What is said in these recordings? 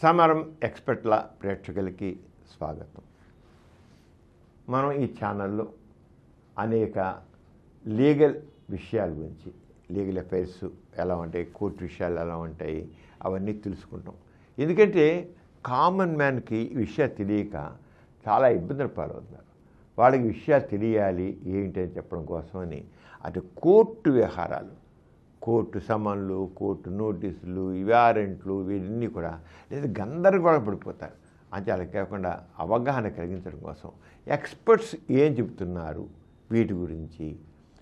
సమరం ఎక్స్పర్ట్ల ప్రేక్షకులకి స్వాగతం. మనం ఈ ఛానల్లో అనేక లీగల్ విషయాల గురించి, లీగల్ అఫైర్స్ ఎలా ఉంటాయి, కోర్టు విషయాలు ఎలా ఉంటాయి, అవన్నీ తెలుసుకుంటాం. ఎందుకంటే కామన్ మ్యాన్కి ఈ విషయాలు తెలియక చాలా ఇబ్బందులు పాలవుతున్నారు. వాళ్ళకి విషయాలు తెలియాలి ఏంటి అని చెప్పడం కోసమని అటు కోర్టు వ్యవహారాలు, కోర్టు సమన్లు, కోర్టు నోటీసులు, వారెంట్లు, వీటిని కూడా లేదా గందరగోళం పడిపోతారు. అంటే అలా కాకుండా అవగాహన కలిగించడం కోసం ఎక్స్పర్ట్స్ ఏం చెబుతున్నారు, వీటి గురించి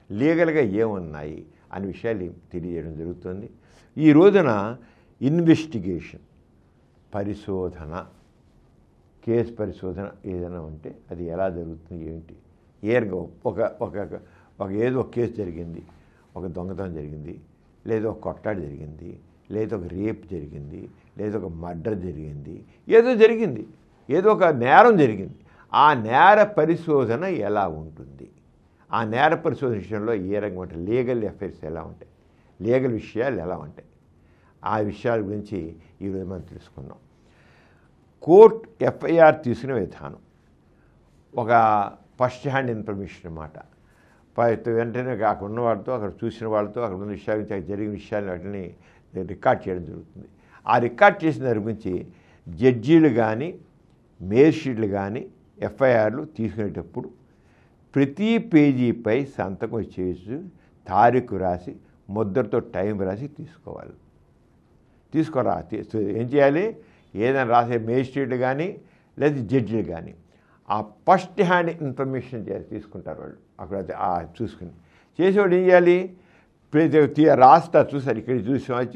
లీగల్గా ఏమున్నాయి అనే విషయాలు తెలియజేయడం జరుగుతుంది. ఈ రోజున ఇన్వెస్టిగేషన్, పరిశోధన, కేసు పరిశోధన ఏదైనా ఉంటే అది ఎలా జరుగుతుంది ఏంటి, ఏదో ఒక కేసు జరిగింది, ఒక దొంగతనం జరిగింది, లేదా ఒక కొట్లాట జరిగింది, లేదా ఒక రేప్ జరిగింది, లేదా ఒక మర్డర్ జరిగింది, ఏదో ఒక నేరం జరిగింది. ఆ నేర పరిశోధన ఎలా ఉంటుంది, ఆ నేర పరిశోధన విషయంలో ఏ రకంగా ఉంటాయి, లీగల్ అఫైర్స్ ఎలా ఉంటాయి, లీగల్ విషయాలు ఎలా ఉంటాయి, ఆ విషయాల గురించి ఈరోజు మనం తెలుసుకుందాం. కోర్ట్ ఎఫ్ఐఆర్ తీసుకునే విధానం ఒక ఫస్ట్ హ్యాండ్ ఇన్ఫర్మేషన్ అన్నమాట. వెంటనే అక్కడ ఉన్న వాళ్ళతో, అక్కడ చూసిన వాళ్ళతో, అక్కడ ఉన్న విషయాల గురించి, అక్కడ జరిగిన విషయాలు వాటిని రికార్డ్ చేయడం జరుగుతుంది. ఆ రికార్డ్ చేసిన దాని గురించి జడ్జీలు కానీ మేజిస్ట్రేట్లు కానీ ఎఫ్ఐఆర్లు తీసుకునేటప్పుడు ప్రతి పేజీపై సంతకం చేసి తారీఖు రాసి ముద్రతో టైం రాసి తీసుకోవాలి. ఏం చేయాలి, ఏదైనా రాసే మేజిస్ట్రేట్లు కానీ లేదా జడ్జీలు కానీ ఆ ఫస్ట్ హ్యాండ్ ఇన్ఫర్మేషన్ తీసుకుంటారు. వాళ్ళు అక్కడ చూసుకుని చేసేవాడు ఏం చేయాలి, రాస్తారు, చూస్తారు, ఇక్కడ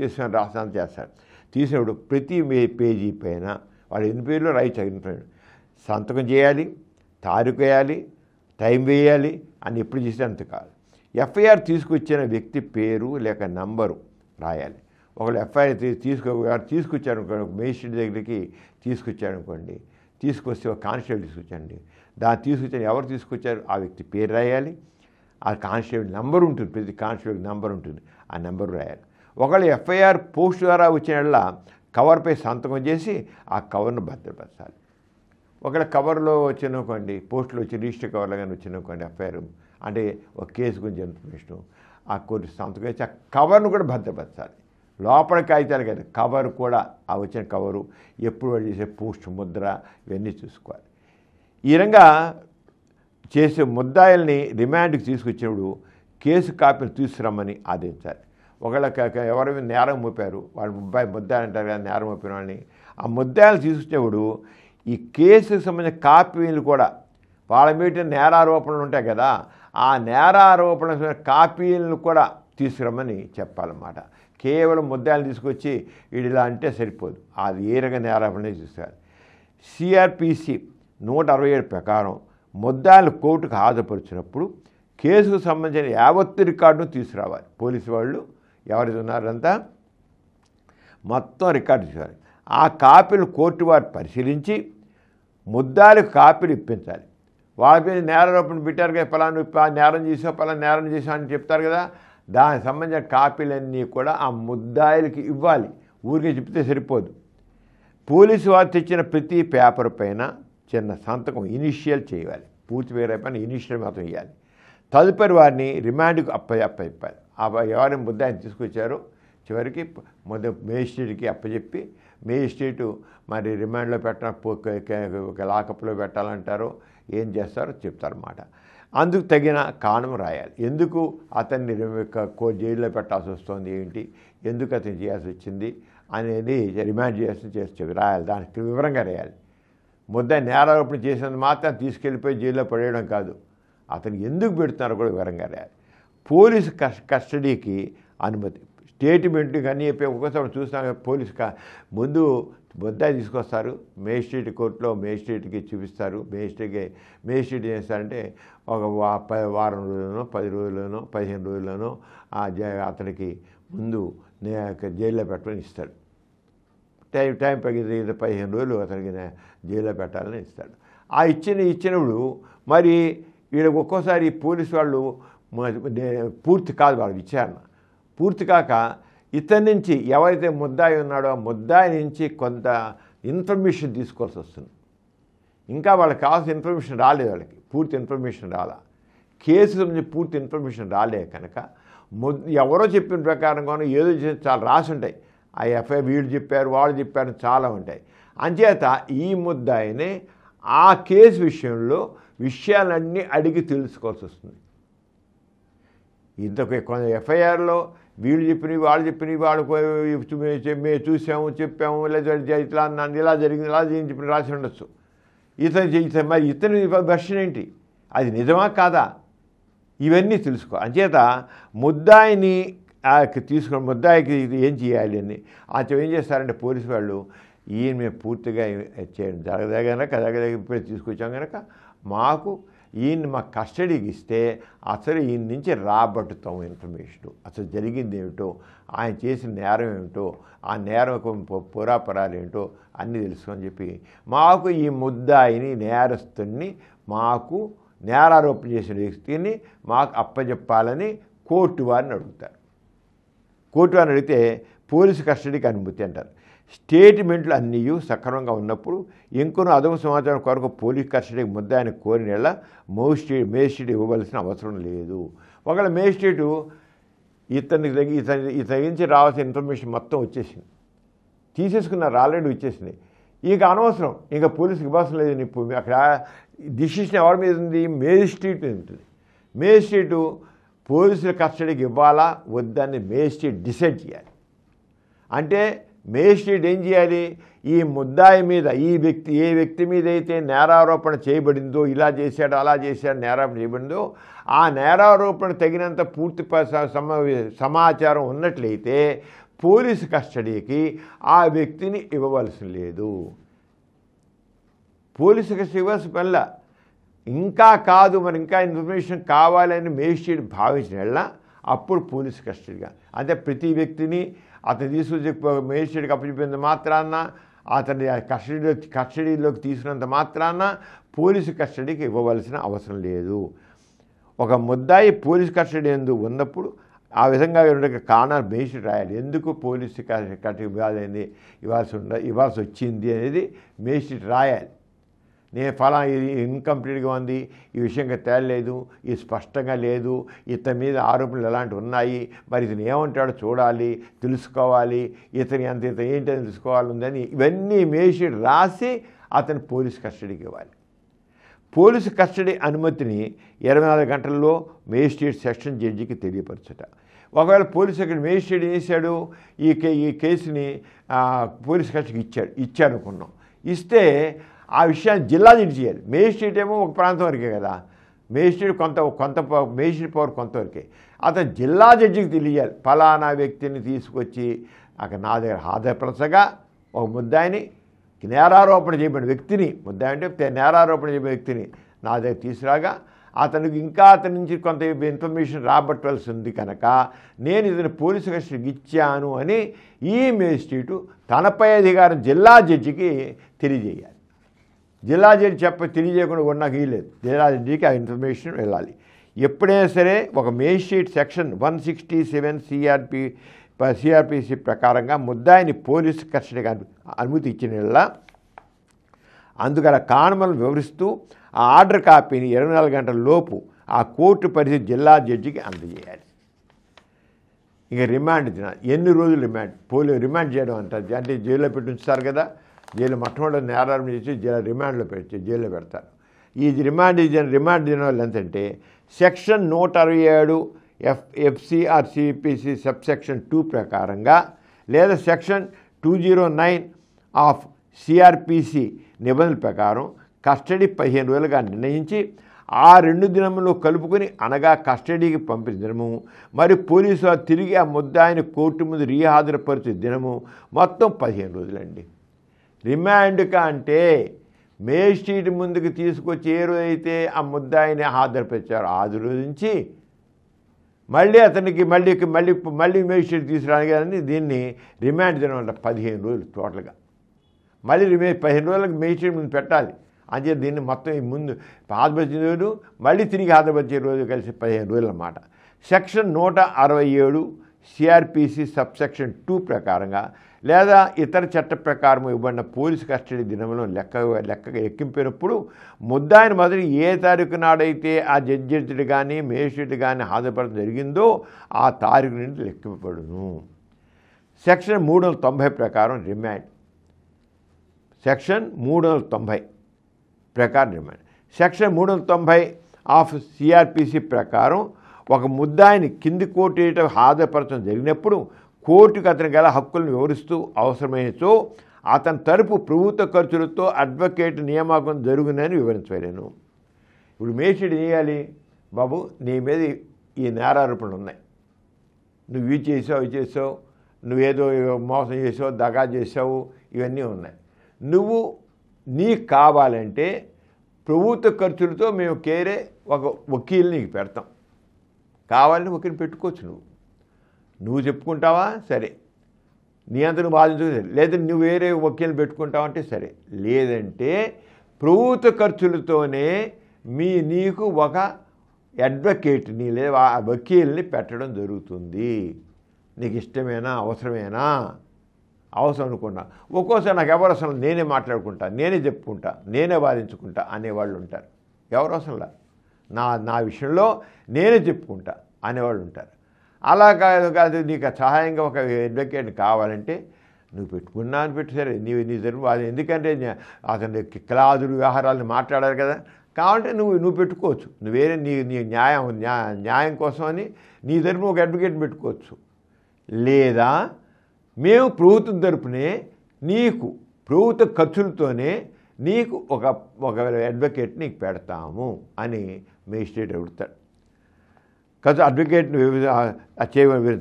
చూసాం రాస్తాను చేస్తారు. తీసినప్పుడు ప్రతి పేజీ పైన వాళ్ళు ఎన్ని పేర్లు రాయించారు, సంతకం చేయాలి, తారీఖు వేయాలి, టైం వేయాలి అని ఎప్పుడు చేస్తే అంత కాదు. ఎఫ్ఐఆర్ తీసుకొచ్చిన వ్యక్తి పేరు లేక నంబరు రాయాలి. ఒకళ్ళు ఎఫ్ఐఆర్ తీసుకొచ్చారనుకోండి, మేజిస్ట్రేట్ దగ్గరికి తీసుకొచ్చారనుకోండి, తీసుకొస్తే ఒక కానిస్టేబుల్ తీసుకొచ్చండి, దాన్ని తీసుకొచ్చాను ఎవరు తీసుకొచ్చారు ఆ వ్యక్తి పేరు రాయాలి. ఆ కానిస్టేబుల్ నెంబర్ ఉంటుంది, ప్రతి కానిస్టేబుల్ నెంబర్ ఉంటుంది, ఆ నెంబర్ రాయాలి. ఒకళ్ళు ఎఫ్ఐఆర్ పోస్ట్ ద్వారా వచ్చిన కవర్పై సంతకం చేసి ఆ కవర్ను భద్రపరచాలి. ఒకవేళ కవర్లో వచ్చిననుకోండి, పోస్టులో వచ్చి రిజిస్టర్ కవర్లో కానీ వచ్చిననుకోండి ఎఫ్ఐఆర్ అంటే ఒక కేసు గురించి ఇన్ఫర్మేషన్, ఆ కోర్టు సంతకం చేసి ఆ కవర్ను కూడా భద్రపరచాలి. లోపల కాగితాలు కదా, కవర్ కూడా, ఆ వచ్చిన కవరు ఎప్పుడు వాళ్ళు చేసే పోస్ట్ ముద్ర ఇవన్నీ చూసుకోవాలి. ఈ విధంగా చేసే ముద్దాయిల్ని రిమాండ్కి తీసుకొచ్చినప్పుడు కేసు కాపీలు తీసుకురమ్మని ఆదేశించాలి. ఒకవేళ ఎవరైనా నేరం మోపారు, వాళ్ళు ముద్దాయిలు అంటారు కదా, నేరం మోపిన వాళ్ళని, ఆ ముద్దాయిలు తీసుకొచ్చినప్పుడు ఈ కేసుకు సంబంధించిన కాపీలు కూడా, వాళ్ళ మీద నేరారోపణలు ఉంటాయి కదా, ఆ నేరారోపణ కాపీలను కూడా తీసుకురమ్మని చెప్పాలన్నమాట. కేవలం ముద్దాయిలు తీసుకొచ్చి వీడిలా అంటే సరిపోదు, అది ఏ రకంగా నేరారోపణ చూస్తారు. సిఆర్పిసి 167 ప్రకారం ముద్దాయిలు కోర్టుకు హాజరుపరిచినప్పుడు కేసుకు సంబంధించిన యావత్తు రికార్డును తీసుకురావాలి. పోలీసు వాళ్ళు ఎవరైతే ఉన్నారంతా మొత్తం రికార్డు తీసుకోవాలి. ఆ కాపీలు కోర్టు వారు పరిశీలించి ముద్దాయిలకు కాపీలు ఇప్పించాలి. వాళ్ళ మీద నేరారోపణ పెట్టారు కదా, పలానా నేరం చేసావు, పలానా నేరం చేసావు అని చెప్తారు కదా, దానికి సంబంధించిన కాపీలన్నీ కూడా ఆ ముద్దాయిలకి ఇవ్వాలి. ఊరికే చెప్తే సరిపోదు. పోలీసు వారు తెచ్చిన ప్రతి పేపర్ పైన చిన్న సంతకం ఇనిషియల్ చేయాలి. పూర్తి పేరు పైన ఇనిషియల్ మాత్రం ఇవ్వాలి. తదుపరి వారిని రిమాండ్కు అప్పచెప్పాలి. ఎవరైనా ముద్దాయిని తీసుకొచ్చారో చివరికి మేజిస్ట్రేట్కి అప్పచెప్పి, మేజిస్ట్రేటు మరి రిమాండ్లో లాకప్లో పెట్టాలంటారో ఏం చేస్తారో చెప్తారన్నమాట. అందుకు తగిన కారణం రాయాలి. ఎందుకు అతన్ని జైల్లో పెట్టాల్సి వస్తుంది, ఏంటి, ఎందుకు అతను చేయాల్సి వచ్చింది అనేది రిమాండ్ చేసి రాయాలి. దానికి వివరంగా రాయాలి. ముద్దాయి నేరారోపణ చేసినందుకు మాత్రం తీసుకెళ్ళిపోయి జైల్లో పడేయడం కాదు, అతను ఎందుకు పెడుతున్నారో కూడా వివరంగా రాయాలి. పోలీసు కస్టడీకి అనుమతి, స్టేట్మెంట్ అన్నీ చెప్పి ఒక్కోసారి చూస్తాను. పోలీసు ముందు ముద్దాయి తీసుకొస్తారు, మేజిస్ట్రేట్ కోర్టులో మేజిస్ట్రేట్కి చూపిస్తారు. మేజిస్ట్రేట్ ఏం చేస్తారంటే ఒక వారం రోజుల్లోనో 10 రోజుల్లోనో 15 రోజుల్లోనో అతనికి ముందు జైల్లో పెట్టమని ఇస్తాడు. టైం పగిలి 15 రోజులు అతనికి జైల్లో పెట్టాలని ఇస్తాడు. ఆ ఇచ్చినప్పుడు మరి వీళ్ళకి ఒక్కోసారి పోలీసు వాళ్ళు పూర్తి కాదు వాళ్ళ విచారణ, పూర్తి కాక ఇతని నుంచి ఎవరైతే ముద్దాయి ఉన్నాడో ఆ ముద్దాయి నుంచి కొంత ఇన్ఫర్మేషన్ తీసుకోవాల్సి వస్తుంది. ఇంకా వాళ్ళకి కావాల్సిన ఇన్ఫర్మేషన్ రాలేదు, వాళ్ళకి పూర్తి ఇన్ఫర్మేషన్ రాలా, కేసు గురించి పూర్తి ఇన్ఫర్మేషన్ రాలే కనుక ఎవరో చెప్పిన ప్రకారంగానూ ఏదో చాలా రాసి ఉంటాయి. ఆ ఎఫ్ఐఆర్ వీళ్ళు చెప్పారు వాళ్ళు చెప్పారు చాలా ఉంటాయి. అంచేత ఈ ముద్దాయిని ఆ కేసు విషయంలో విషయాలన్నీ అడిగి తెలుసుకోవాల్సి వస్తుంది. ఇంతకు కొంత ఎఫ్ఐఆర్లో వీళ్ళు చెప్పినవి వాళ్ళు చెప్పినవి వాళ్ళు మేము చూసాము చెప్పాము లేదా ఇట్లా అన్నాను ఇలా జరిగింది ఇలా చెప్పిన రాసి ఉండొచ్చు. మరి ఇతని వెర్షన్ ఏంటి, అది నిజమా కాదా, ఇవన్నీ తెలుసుకో. అంచేత ముద్దాయిని తీసుకుని ముద్దాయికి ఏం చేయాలి అని ఏం చేస్తారంటే పోలీసు వాళ్ళు ఈయన మేము పూర్తిగా చేయడం జరగదా కనుక ఇప్పుడే తీసుకొచ్చాం కనుక మాకు ఈయన్ని మా కస్టడీకి ఇస్తే అసలు ఈయన నుంచి రాబట్టుతాం ఇన్ఫర్మేషన్, అసలు జరిగింది ఏమిటో, ఆయన చేసిన నేరం ఏమిటో, ఆ నేరం పురాపరాలు ఏంటో అన్నీ తెలుసుకొని చెప్పి మాకు ఈ ముద్దాయిని నేరస్తుని మాకు నేరారోపణ చేసిన వ్యక్తిని మాకు అప్పచెప్పాలని కోర్టు వారిని అడుగుతారు. కోర్టు వారిని అడిగితే పోలీసు కస్టడీకి అనుమతి అంటారు. స్టేట్మెంట్లు అన్నీ సక్రమంగా ఉన్నప్పుడు ఇంకొన అదము సమాచారం కొరకు పోలీస్ కస్టడీకి ముద్దాయిని కోరిన మేజిస్ట్రేట్ ఇవ్వవలసిన అవసరం లేదు. ఒకవేళ మేజిస్ట్రేటు ఇతనికి తగ్గించి రావాల్సిన ఇన్ఫర్మేషన్ మొత్తం వచ్చేసింది, తీసేసుకున్నారు, ఆల్రెడీ వచ్చేసింది, ఇక అనవసరం, ఇంకా పోలీసుకి ఇవ్వాల్సిన లేదు. ఇప్పుడు అక్కడ డిసిషన్ ఎవరి మీద ఉంది, మేజిస్ట్రేట్ మీద ఉంటుంది. మేజిస్ట్రేటు పోలీసుల కస్టడీకి ఇవ్వాలా వద్దని మేజిస్ట్రేట్ డిసైడ్ చేయాలి. అంటే మేజిస్ట్రేట్ ఏం చేయాలి, ఈ ముద్దాయి మీద ఏ వ్యక్తి మీద అయితే నేరారోపణ చేయబడిందో, ఇలా చేశాడు అలా చేశాడు నేరారోపణ చేయబడిందో ఆ నేరారోపణ తగినంత పూర్తి సమాచారం ఉన్నట్లయితే పోలీసు కస్టడీకి ఆ వ్యక్తిని ఇవ్వవలసి లేదు. పోలీసు కస్టడీ ఇవ్వాల్సిన వల్ల ఇంకా కాదు మరి ఇంకా ఇన్ఫర్మేషన్ కావాలని మేజిస్ట్రేట్ భావించిన అప్పుడు పోలీసు కస్టడీగా, అంటే ప్రతి వ్యక్తిని అతను తీసుకొచ్చి మేజిస్ట్రేట్కి అప్పచెప్పినంత మాత్రాన అతని కస్టడీలోకి తీసుకున్నంత మాత్రాన పోలీసు కస్టడీకి ఇవ్వవలసిన అవసరం లేదు. ఒక ముద్దాయి పోలీసు కస్టడీ ఎందుకు ఉన్నప్పుడు ఆ విధంగా కారణాలు మేజిస్ట్రేట్ రాయాలి. ఎందుకు పోలీసు కస్టడీ ఇవ్వాల్సి వచ్చింది అనేది మేజిస్ట్రేట్ రాయాలి. నేను ఫలానా ఇది ఇన్కంప్లీట్గా ఉంది, ఈ విషయంగా తేలలేదు, ఇది స్పష్టంగా లేదు, ఇతని మీద ఆరోపణలు ఎలాంటివి ఉన్నాయి, మరి ఇతను ఏమంటాడో చూడాలి, తెలుసుకోవాలి, ఇతని ఏంటని తెలుసుకోవాలి ఉందని ఇవన్నీ మేజిస్ట్రేట్ రాసి అతను పోలీసు కస్టడీకి ఇవ్వాలి. పోలీసు కస్టడీ అనుమతిని 24 గంటల్లో మేజిస్ట్రేట్ సెక్షన్ జడ్జికి తెలియపరచట. ఒకవేళ పోలీసు మేజిస్ట్రేట్ ఏం చేశాడు, ఈ కేసుని పోలీసు కస్టడీకి ఇచ్చాడు అనుకున్నాం, ఇస్తే ఆ విషయాన్ని జిల్లా జడ్జి చేయాలి. మేజిస్ట్రేట్ ఏమో ఒక ప్రాంతం వరకే కదా, మేజిస్ట్రేట్ కొంత మేజిస్ట్రేట్ పవర్ కొంతవరకే, అతను జిల్లా జడ్జికి తెలియాలి. ఫలానా వ్యక్తిని తీసుకొచ్చి అక్కడ నా దగ్గర హాజరుపరచగా ఒక ముద్దాయిని నేరారోపణ చేయబడిన వ్యక్తిని, ముద్దాయి అంటే నేరారోపణ చేయబడిన వ్యక్తిని నా దగ్గర తీసుకురాగా అతనికి ఇంకా అతని నుంచి కొంత ఇన్ఫర్మేషన్ రాబట్టవలసి ఉంది కనుక నేను ఇతను పోలీసు కస్టడీకి ఇచ్చాను అని ఈ మేజిస్ట్రేటు తనపై అధికారం జిల్లా జడ్జికి తెలియజేయాలి. జిల్లా జడ్జి తెలియజేయకుండా కూడా నాకు ఇవ్వలేదు, జిల్లా జడ్జికి ఆ ఇన్ఫర్మేషన్ వెళ్ళాలి. ఎప్పుడైనా సరే ఒక మేజిస్ట్రేట్ సెక్షన్ 167 సిఆర్పిసి ప్రకారంగా ముద్దాయిని పోలీసు కస్టడీకి అనుమతి ఇచ్చిన అందుగల కారణములను వివరిస్తూ ఆ ఆర్డర్ కాపీని 24 గంటల లోపు ఆ కోర్టు పరిధి జిల్లా జడ్జికి అందజేయాలి. ఇక రిమాండ్ ఎన్ని రోజులు రిమాండ్ చేయడం అంటారు, అంటే జైల్లో పెట్టి ఉంచుతారు కదా, జైలు మొట్టమొదటి నేరాలు చేసి రిమాండ్లో జైల్లో పెడతారు. ఈ రిమాండ్ దినం వల్ల ఎంతంటే సెక్షన్ 167 FCRCPC సబ్సెక్షన్ 2 ప్రకారంగా లేదా సెక్షన్ 209 ఆఫ్ CRPC నిబంధనల ప్రకారం కస్టడీ 15 రోజులుగా నిర్ణయించి ఆ 2 దినములు కలుపుకొని అనగా కస్టడీకి పంపిన దినము మరి పోలీసు వారు తిరిగి ఆ ముద్దాయిని కోర్టు ముందు రీహాజరుపరిచే దినము మొత్తం 15 రోజులండి. రిమాండ్గా అంటే మేజిస్ట్రేట్ ముందుకు తీసుకొచ్చి ఏ రోజైతే ఆ ముద్దాయిని హాజరుపరిచారో ఆ రోజు నుంచి మళ్ళీ అతనికి మళ్ళీ మేజిస్ట్రేట్ తీసుకురాని దీన్ని రిమాండ్ దినం అంట. 15 రోజులు టోటల్గా మళ్ళీ 15 రోజులకు మేజిస్ట్రేట్ ముందు పెట్టాలి. అంతే దీన్ని మొత్తం ముందు హాజరుపరిచిన రోజు మళ్ళీ తిరిగి హాజరుపరిచే రోజు కలిసి 15 రోజులు అన్నమాట. సెక్షన్ 167 CRPC సబ్సెక్షన్ 2 ప్రకారంగా లేదా ఇతర చట్ట ప్రకారం ఇవ్వబడిన పోలీసు కస్టడీ దినంలో లెక్కగా ఎక్కింపినప్పుడు ముద్దాయిని మొదటి ఏ తారీఖు నాడైతే ఆ జడ్జి కానీ మేజిస్ట్రేట్ కానీ హాజరుపడడం జరిగిందో ఆ తారీఖు నుండి లెక్కింపబడును. సెక్షన్ 390 ప్రకారం రిమాండ్. సెక్షన్ 390 ప్రకారం రిమాండ్. సెక్షన్ 390 ఆఫ్ సిఆర్పిసి ప్రకారం ఒక ముద్దాయిని కింది కోర్టు హాజరుపరచడం జరిగినప్పుడు కోర్టుకు అతని గల హక్కులను వివరిస్తూ అవసరమైనచో అతని తరపు ప్రభుత్వ ఖర్చులతో అడ్వకేట్ నియామకం జరుగునని వివరించలేను. ఇప్పుడు మేజిస్ట్రేట్ చేయాలి, బాబు నీ మీద ఈ నేరారోపణలు ఉన్నాయి, నువ్వు ఇవి చేసావు, నువ్వేదో మోసం చేసావు, దగా చేసావు, ఇవన్నీ ఉన్నాయి. నీకు కావాలంటే ప్రభుత్వ ఖర్చులతో మేము ఒక వకీల్ని నీకు పెడతాం, కావాలని వకీల్ని పెట్టుకోవచ్చు. నువ్వు చెప్పుకుంటావా సరే, నీ అంత నువ్వు బాధించు, లేదా నువ్వు వేరే వకీల్ని పెట్టుకుంటావంటే సరే, లేదంటే ప్రభుత్వ ఖర్చులతోనే నీకు ఒక అడ్వకేట్ని లేదా వకీల్ని పెట్టడం జరుగుతుంది. నీకు ఇష్టమేనా, అవసరమేనా? అవసరం అనుకున్నా. ఒక్కోసారి నాకు ఎవరు అవసరం, నేనే మాట్లాడుకుంటా, నేనే చెప్పుకుంటా, నేనే వాదించుకుంటా అనేవాళ్ళు ఉంటారు. ఎవరు అవసరంలా, నా విషయంలో నేనే చెప్పుకుంటా అనేవాళ్ళు ఉంటారు. అలా కాదు నీకు సహాయంగా ఒక అడ్వకేట్ కావాలంటే నువ్వు పెట్టుకున్నా అని పెట్టు, సరే నీ జరుపు. అది ఎందుకంటే అతని క్లాజులు వ్యవహారాలను మాట్లాడారు కదా, కావాలంటే నువ్వు పెట్టుకోవచ్చు. నువ్వు వేరే నీ న్యాయం కోసం అని నీ తరపున ఒక అడ్వకేట్ పెట్టుకోవచ్చు. లేదా మేము ప్రభుత్వం తరపునే నీకు ప్రభుత్వ ఖర్చులతోనే నీకు ఒక అడ్వకేట్ నీకు పెడతాము అని మేజిస్ట్రేట్ అడుగుతాడు. కదా అడ్వకేట్ని చేయమని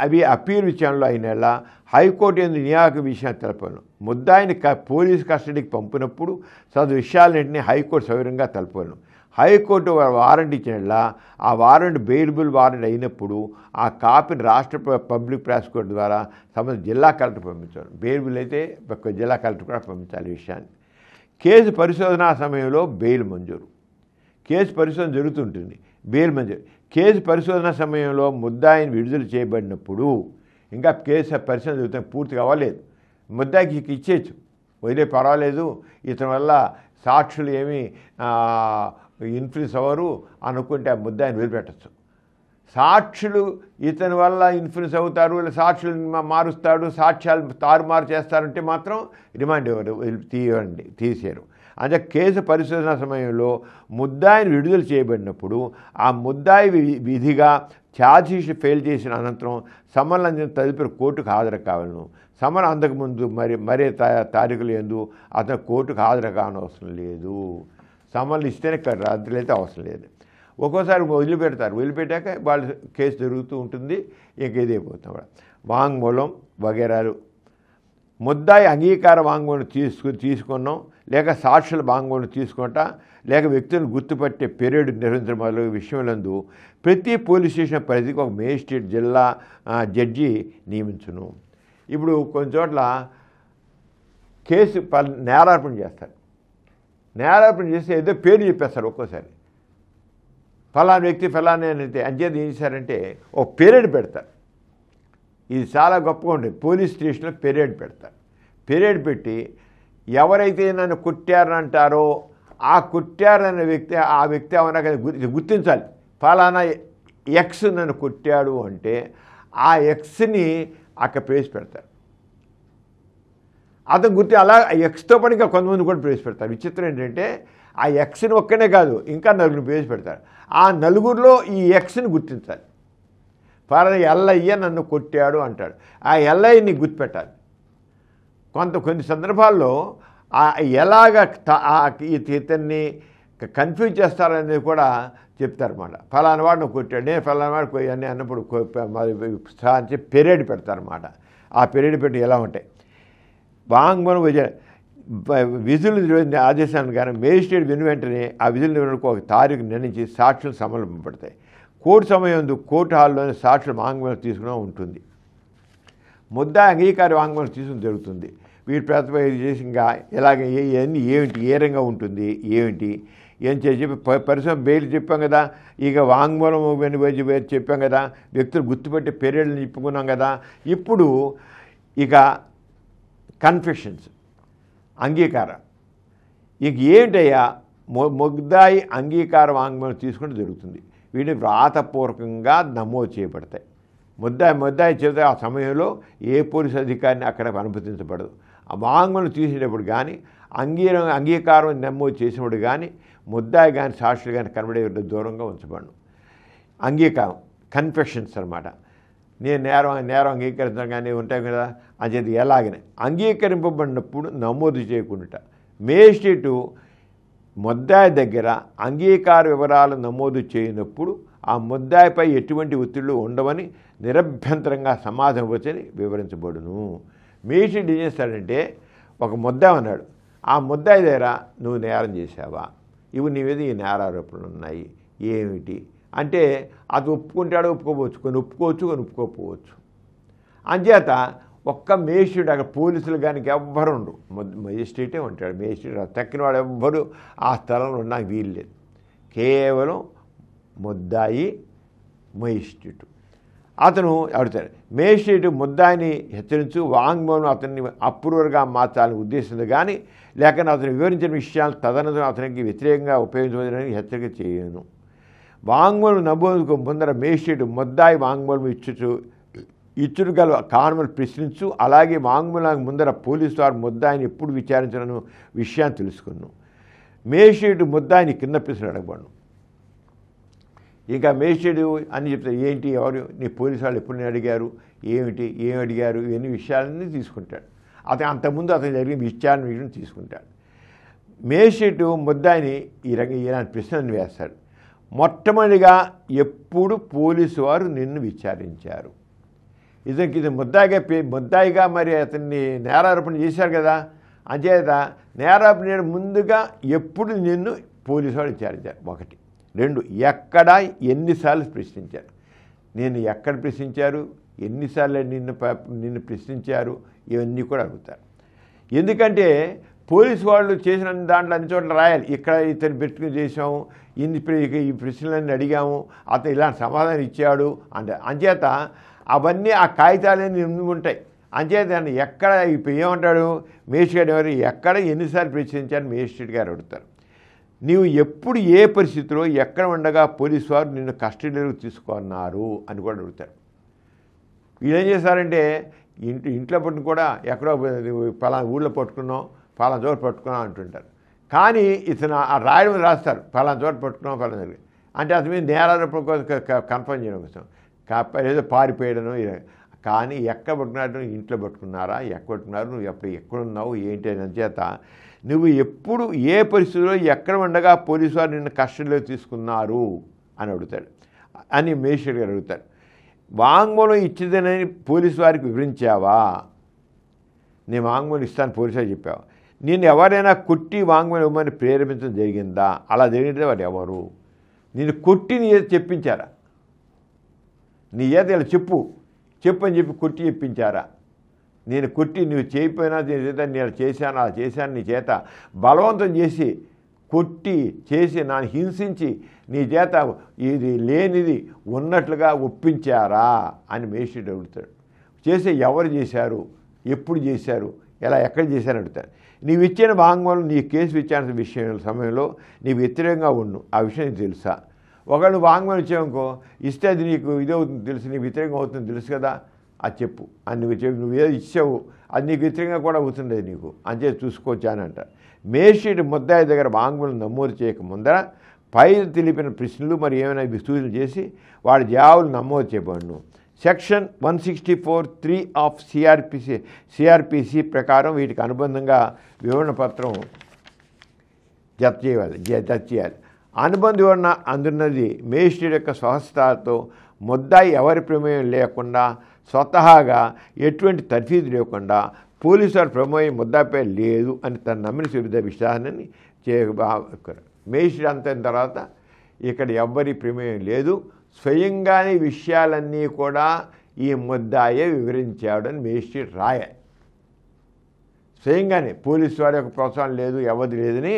అవి అప్పీల్ విషయంలో అయిన హైకోర్టు ఎందుకు నియామక విషయాన్ని తెలపను. ముద్దాయిని పోలీసు కస్టడీకి పంపినప్పుడు చదువు విషయాలన్నింటినీ హైకోర్టు సవివరంగా తెలపను. హైకోర్టు వారెంట్ ఇచ్చిన ఆ వారెంట్ బెయిలబుల్ వారెంట్ అయినప్పుడు ఆ కాపీని రాష్ట్ర పబ్లిక్ ప్రాసిక్యూటర్ ద్వారా సంబంధించిన జిల్లా కలెక్టర్ పంపించాలి. బెయిలబుల్ అయితే జిల్లా కలెక్టర్ కూడా పంపించాలి ఈ విషయాన్ని. కేసు పరిశోధన సమయంలో బెయిల్ మంజూరు. కేసు పరిశోధన జరుగుతుంటుంది, బెయిల్ మంజూరు. కేసు పరిశోధన సమయంలో ముద్దాయిని విడుదల చేయబడినప్పుడు ఇంకా కేసు పరిశోధన జరుగుతుంది, పూర్తి కావలేదు, ముద్దాయికి ఇచ్చేయచ్చు, వదిలే పర్వాలేదు, ఇతని వల్ల సాక్షులు ఏమీ ఇన్ఫ్లుయెన్స్ అవ్వరు అనుకుంటే ఆ ముద్దాయిని వదిలిపెట్టచ్చు. సాక్షులు ఇతని వల్ల ఇన్ఫ్లుయెన్స్ అవుతారు, సాక్షులు మారుస్తాడు, సాక్ష్యాలు తారుమారు చేస్తారంటే మాత్రం రిమాండ్ ఇవ్వరు, తీసేయరు. అంటే కేసు పరిశోధన సమయంలో ముద్దాయిని విడుదల చేయబడినప్పుడు ఆ ముద్దాయి విధిగా ఛార్జ్షీట్ ఫెయిల్ చేసిన అనంతరం సమన్లు అందిన తదుపరి కోర్టుకు హాజరు కావాలను. సమన్ అందకముందు మరే తారీఖులు ఎందు అతను కోర్టుకు హాజరు కావనవసరం లేదు. సమన్లు ఇస్తేనే రద్దులైతే అవసరం లేదు. ఒక్కోసారి వదిలిపెట్టాక వాళ్ళ కేసు జరుగుతూ ఉంటుంది, ఇంక ఇదైపోతాం. వాంగ్మూలం వగేరాలు. ముద్దాయి అంగీకార వాంగ్మూలం తీసుకున్నాం, లేక సాక్షుల వాంగ్మూలం తీసుకుంటా, లేక వ్యక్తులను గుర్తుపట్టే పీరియడ్ నిర్వహించడం మొదలగు విషయంలో ప్రతి పోలీస్ స్టేషన్ పరిధికి ఒక మేజిస్ట్రేట్ జిల్లా జడ్జి నియమించును. ఇప్పుడు కొన్ని చోట్ల కేసు నేరార్పణ చేస్తారు. నేరార్పణ చేస్తే ఏదో పేరు చెప్పేస్తారు. ఒక్కోసారి ఫలానా వ్యక్తి ఫలానా అయితే అంచేది ఏం చేశారంటే ఓ పీరియడ్ పెడతారు. ఇది చాలా గొప్పగా ఉంటుంది. పోలీస్ స్టేషన్లో పీరియడ్ పెడతారు. పీరియడ్ పెట్టి ఎవరైతే నన్ను కుట్టారంటారో ఆ కుట్టారనే వ్యక్తి ఆ వ్యక్తి ఏమన్నా గుర్తించాలి. ఫలానా ఎక్స్ నన్ను కుట్టాడు అంటే ఆ ఎక్స్ని అక్కడ ప్రేస్ పెడతారు. అతను అలా ఎక్స్తో పాటు ఇంకా కొంతమంది కూడా ప్రేస్ పెడతారు. విచిత్రం ఏంటంటే ఆ ఎక్స్ని ఒక్కనే కాదు, ఇంకా నలుగురు ప్రేస్ పెడతారు. ఆ నలుగురిలో ఈ ఎక్స్ని గుర్తించాలి. ఫలానా ఎల్లయ్య నన్ను కొట్టాడు అంటాడు, ఆ ఎల్లయ్యని గుర్తుపెట్టాలి. కొన్ని సందర్భాల్లో ఎలాగ ఇతన్ని కన్ఫ్యూజ్ చేస్తారనేది కూడా చెప్తారన్నమాట. ఫలానా వాడు నువ్వు కొట్టాడు, నేను ఫలానా వాడు అని అన్నప్పుడు అని పీరియడ్ పెడతారన్నమాట. ఆ పీరియడ్ పెట్టి ఎలా ఉంటాయి వాంగ్మూలం విధులు ఆదేశాలను కానీ మేజిస్ట్రేట్ విని వెంటనే ఆ విధుల నిర్వహణకు ఒక తారీఖు నిర్ణయించి సాక్షులు సమర్పింపబడతాయి. కోర్టు సమయం కోర్టు హాల్లోని సాక్షులు వాంగ్మూలం తీసుకుని ఉంటుంది. ముద్దా అంగీకార వాంగ్మూలం తీసుకుని జరుగుతుంది. వీటి ప్రతిపాదన చేసి ఇంకా ఎలాగ ఇవన్నీ ఏమిటి, ఏ రంగా ఉంటుంది, ఏమిటి ఏం చెప్పి పరిశ్రమ బెయిల్ చెప్పాం కదా, ఇక వాంగ్మూలం చెప్పాం కదా, వ్యక్తులు గుర్తుపెట్టే పీరియడ్ని చెప్పుకున్నాం కదా. ఇప్పుడు ఇక కన్ఫెషన్స్, అంగీకారం. ఇక ఏమిటయ్యా, ముద్దాయి అంగీకార వాంగ్మూలం తీసుకుంటే జరుగుతుంది. వీటిని వ్రాతపూర్వకంగా నమోదు చేయబడతాయి. ముద్దాయి చెబితే ఆ సమయంలో ఏ పోలీసు అధికారిని అక్కడ అనుమతించబడదు. ఆ వాంగ్మూలం తీసేటప్పుడు కానీ అంగీకారం నమోదు చేసినప్పుడు కానీ ముద్దాయి కానీ సాక్షులు కానీ కనబడే దూరంగా ఉంచబడను. అంగీకారం, కన్ఫెషన్స్ అనమాట. నేను నేరం అంగీకరించడం కానీ ఉంటాయి కదా, అది ఎలాగనే అంగీకరింపబడినప్పుడు నమోదు చేయకుండా మేజిస్ట్రేటు ముద్దాయి దగ్గర అంగీకార వివరాలు నమోదు చేయనప్పుడు ఆ ముద్దాయిపై ఎటువంటి ఒత్తిళ్లు ఉండవని నిరభ్యంతరంగా సమాధానం వచ్చని వివరించబడును. మేజిస్ట్రేట్ ఏం చేస్తాడంటే, ఒక ముద్దాయి అన్నాడు, ఆ ముద్దాయి దగ్గర నువ్వు నేరం చేశావా, ఇవి నీ మీద ఈ నేరారోపణలు ఉన్నాయి ఏమిటి అంటే అది ఒప్పుకుంటాడో ఒప్పుకోవచ్చు, కొన్ని ఒప్పుకోవచ్చు, కొన్ని ఒప్పుకోకపోవచ్చు. అంచేత ఒక్క మేజిస్ట్రేట్ అక్కడ పోలీసులు కానీ ఎవ్వరు ఉండరు, మేజిస్ట్రేటే ఉంటాడు. మేజిస్ట్రేట్ తక్కిన వాడు ఎవ్వరు ఆ స్థలంలో ఉండడానికి వీలు లేదు. కేవలం ముద్దాయి, మేజిస్ట్రేటు. అతను అడుగుతాడు. మేజిస్ట్రేటు ముద్దాయిని హెచ్చరించు వాంగ్మూలం అతన్ని అప్రూవర్గా మార్చాలని ఉద్దేశించింది కానీ లేకపోతే అతను వివరించిన విషయాలు తదనంతరం అతనికి వ్యతిరేకంగా ఉపయోగించవద్దని హెచ్చరిక చేయను. వాంగ్మూలం నమోదుకు ముందర మేజిస్ట్రేటు ముద్దాయి వాంగ్మూలం ఇచ్చుడు గల కారణములు ప్రశ్నించు. అలాగే వాంగ్మూలానికి ముందర పోలీసు వారు ముద్దాయిని ఎప్పుడు విచారించను విషయాన్ని తెలుసుకున్నాను. మేజిస్ట్రేటు ముద్దాయిని కింద ప్రశ్నలు అడగబడను. ఇక మేజిస్ట్రేటు అని చెప్తారు, ఏంటి ఎవరు నీ పోలీసు వాళ్ళు ఎప్పుడు అడిగారు, ఏం అడిగారు, ఇవన్నీ విషయాలన్నీ తీసుకుంటాడు. అతను అంతకుముందు అతను జరిగిన విచారణ తీసుకుంటాడు. మేజిస్ట్రేటు ముద్దాయిని ఇలాంటి ప్రశ్నలను వేస్తాడు. మొట్టమొదటిగా ఎప్పుడు పోలీసు వారు నిన్ను విచారించారు? ఇది ముద్దాయిగా మరి అతన్ని నేరారోపణ చేశారు కదా, అంచేత నేరారోపణ ముందుగా ఎప్పుడు నిన్ను పోలీసు వారు విచారించారు? ఒకటి. రెండు, ఎక్కడ ఎన్నిసార్లు ప్రశ్నించారు? నేను ఎక్కడ ప్రశ్నించారు, ఎన్నిసార్లు నిన్ను ప్రశ్నించారు, ఇవన్నీ కూడా అడుగుతారు. ఎందుకంటే పోలీసు వాళ్ళు చేసిన దాంట్లో అన్ని చోట్ల రాయాలి. ఇక్కడ ఇతను పెట్టుకుని చేసాము, ఈ ప్రశ్నలన్నీ అడిగాము, అతను ఇలాంటి సమాధానం ఇచ్చాడు అంటే. అంచేత అవన్నీ ఆ కాగితాలన్నీ ఉంటాయి. అంచేత ఎక్కడ ఇప్పుడు ఏమంటాడు మేజిస్ట్రేట్ గారు, ఎక్కడ ఎన్నిసార్లు ప్రశ్నించారని మేజిస్ట్రేట్ గారు అడుగుతారు. నీవు ఎప్పుడు ఏ పరిస్థితిలో ఎక్కడ ఉండగా పోలీసు వారు నిన్ను కస్టడీలోకి తీసుకున్నారు అని కూడా అడుగుతారు. వీళ్ళేం చేస్తారంటే ఇంట్లో పట్టుకుని కూడా ఎక్కడో పలానా ఊళ్ళో పట్టుకున్నాం, పలానా చోట పట్టుకున్నాం అంటుంటారు. కానీ ఇతను ఆ రాయడం రాస్తారు, పలానా చోట పట్టుకున్నాం పలానా అంటే అతని మీద నేరారోపణ కోసం కన్ఫర్మ్ చేయడం కోసం ఏదో పారిపోయడను. కానీ ఎక్కడ పట్టుకున్నారు, ఇంట్లో పట్టుకున్నారా, ఎక్కడ పట్టుకున్నారు, నువ్వు ఎక్కడున్నావు ఏంటి అని చేత నువ్వు ఎప్పుడు ఏ పరిస్థితుల్లో ఎక్కడ ఉండగా పోలీసు వారు నిన్ను కస్టడీలో తీసుకున్నారు అని అడుగుతాడు అని మేజిస్ట్రేట్ గారు అడుగుతారు. వాంగ్మూలం ఇచ్చిందని పోలీసు వారికి వివరించావా? నేను వాంగ్మూలం ఇస్తాను పోలీసు వారు చెప్పావా? నేను ఎవరైనా కొట్టి వాంగ్మూలం ఇవ్వమని ప్రేరేపించడం జరిగిందా? అలా జరిగితే వారు ఎవరు? నేను కొట్టి నీ ఏదో చెప్పించారా? నీ ఏదో ఇలా చెప్పు అని చెప్పి కొట్టి చెప్పించారా? నేను కొట్టి నువ్వు చేయకపోయినా నేను చేశాను, అలా చేశాను, నీ చేత బలవంతం చేసి కొట్టి చేసి నన్ను హింసించి నీ చేత ఇది లేనిది ఉన్నట్లుగా ఒప్పించారా అని మేజిస్ట్రేట్ అడుగుతాడు. చేసి ఎవరు చేశారు, ఎప్పుడు చేశారు, ఎక్కడ చేశారని అడుగుతాడు. నీవు ఇచ్చిన వాంగ్మూలం నీ కేసు విచారణ విషయం సమయంలో నీవు వ్యతిరేకంగా ఉండు, ఆ విషయం నీకు తెలుసా? ఒకళ్ళు వాంగ్మూలం ఇచ్చావనుకో, ఇస్తే అది నీకు ఇదే అవుతుంది తెలుసు, నీకు వ్యతిరేకంగా అవుతుంది తెలుసు కదా, అది చెప్పు అని నువ్వు ఏదో ఇచ్చావు, అది నీకు వ్యతిరేకంగా కూడా అవుతుంది నీకు అంతే చూసుకోవచ్చు అని అంటారు. మేజిస్ట్రేట్ ముద్దాయి దగ్గర వాంగ్మూలం నమోదు చేయక ముందర పై తెలిపిన ప్రశ్నలు మరి ఏమైనా సూచనలు చేసి వాడి జవాబులు నమోదు చేయబడును. సెక్షన్ 164(3) ఆఫ్ సిఆర్పిసి ప్రకారం వీటికి అనుబంధంగా వివరణ పత్రం జత చేయాలి. అనుబంధ వివరణ అందున్నది మేజిస్ట్రేట్ యొక్క స్వహస్తాలతో ముద్దాయి ఎవరి ప్రమేయం లేకుండా స్వతహాగా ఎటువంటి తర్ఫీదు లేకుండా పోలీసు వారి ప్రమేయం ముద్దాయిపై లేదు అని తను నమ్మిన సువిధ విచారణని మేజిస్ట్రేట్ అంతైన తర్వాత ఇక్కడ ఎవ్వరి ప్రమేయం లేదు, స్వయంగానే విషయాలన్నీ కూడా ఈ ముద్దాయే వివరించాడని మేజిస్ట్రేట్ రాయాలి. స్వయంగానే పోలీసు వారి యొక్క ప్రోత్సాహం లేదు, ఎవరిది లేదని.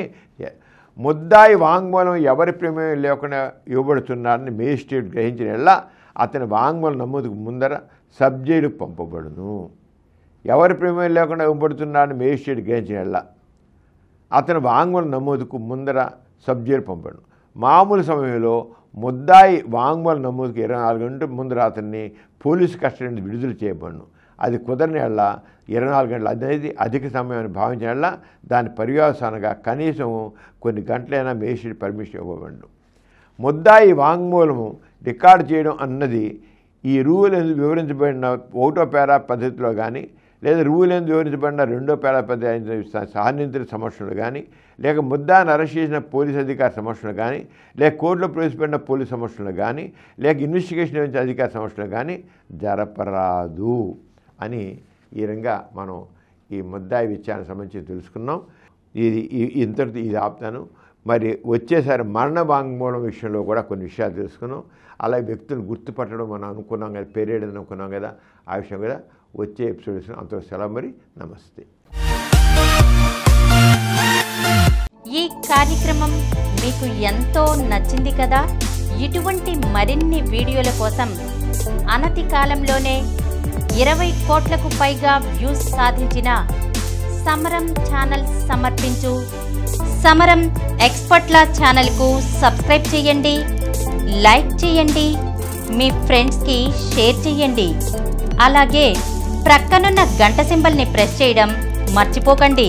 ముద్దాయి వాంగ్మూలం ఎవరి ప్రమేయం లేకుండా ఇవ్వబడుతున్నారని మేజిస్ట్రేట్ గ్రహించిన అతని వాంగ్మూలం నమోదుకు ముందర సబ్ జైలుకు పంపబడును. ఎవరి ప్రమేయం లేకుండా ఇవ్వబడుతున్నాడని మేజిస్ట్రేట్ గ్రహించిన అతను వాంగ్మూలం నమోదుకు ముందర సబ్జైలు పంపాడు. మామూలు సమయంలో ముద్దాయి వాంగ్మూల నమోదుకు 24 గంటల ముందర అతన్ని పోలీసు కస్టడీ నుండి విడుదల చేయబడును. అది కుదరని 24 గంటలు అనేది అధిక సమయాన్ని భావించిన దాని పర్యవసానంగా కనీసం కొన్ని గంటలైనా మేజిస్ట్రేట్ పర్మిషన్ ఇవ్వబడును. ముద్దాయి వాంగ్మూలము రికార్డు చేయడం అన్నది ఈ రూల్ వివరించబడిన 1వ పేరా పద్ధతిలో కానీ లేదా రూల్ వివరించబడిన 2వ పేరా పద్ధతి సహనిందితుల సమక్షంలో కానీ లేక ముద్దాన్ని అరెస్ట్ చేసిన పోలీసు అధికారి సమక్షంలో కానీ లేక కోర్టులో ప్రవేశపెట్టిన పోలీసు సమక్షంలో కానీ లేక ఇన్వెస్టిగేషన్ నిర్వహించే అధికారి సమక్షంలో కానీ జరపరాదు అని ఈ విధంగా మనం ఈ ముద్దాయి విషయానికి సంబంధించి తెలుసుకున్నాం. ఇంతటితో ఇది ఆపుతాను. మరి వచ్చేసారి మరణ వాంగ్మూలం విషయంలో కూడా కొన్ని విషయాలు తెలుసుకున్నాం. అలాగే వ్యక్తులను గుర్తుపట్టడం మనం అనుకున్నాం కదా, పేరేడ్ అనుకున్నాం కదా, ఆ విషయం కూడా వచ్చే ఎపిసోడ్స్ అంత సెలవు. మరి నమస్తే. ఈ కార్యక్రమం మీకు ఎంతో నచ్చింది కదా. ఇటువంటి మరిన్ని వీడియోల కోసం అనతి కాలంలోనే 20 కోట్లకు పైగా వ్యూస్ సాధించిన సమరం ఛానల్ సమర్పించు సమరం ఎక్స్పర్ట్ల ఛానల్కు సబ్స్క్రైబ్ చేయండి, లైక్ చేయండి, మీ ఫ్రెండ్స్కి షేర్ చేయండి. అలాగే ప్రక్కనున్న గంట సింబల్ని ప్రెస్ చేయడం మర్చిపోకండి.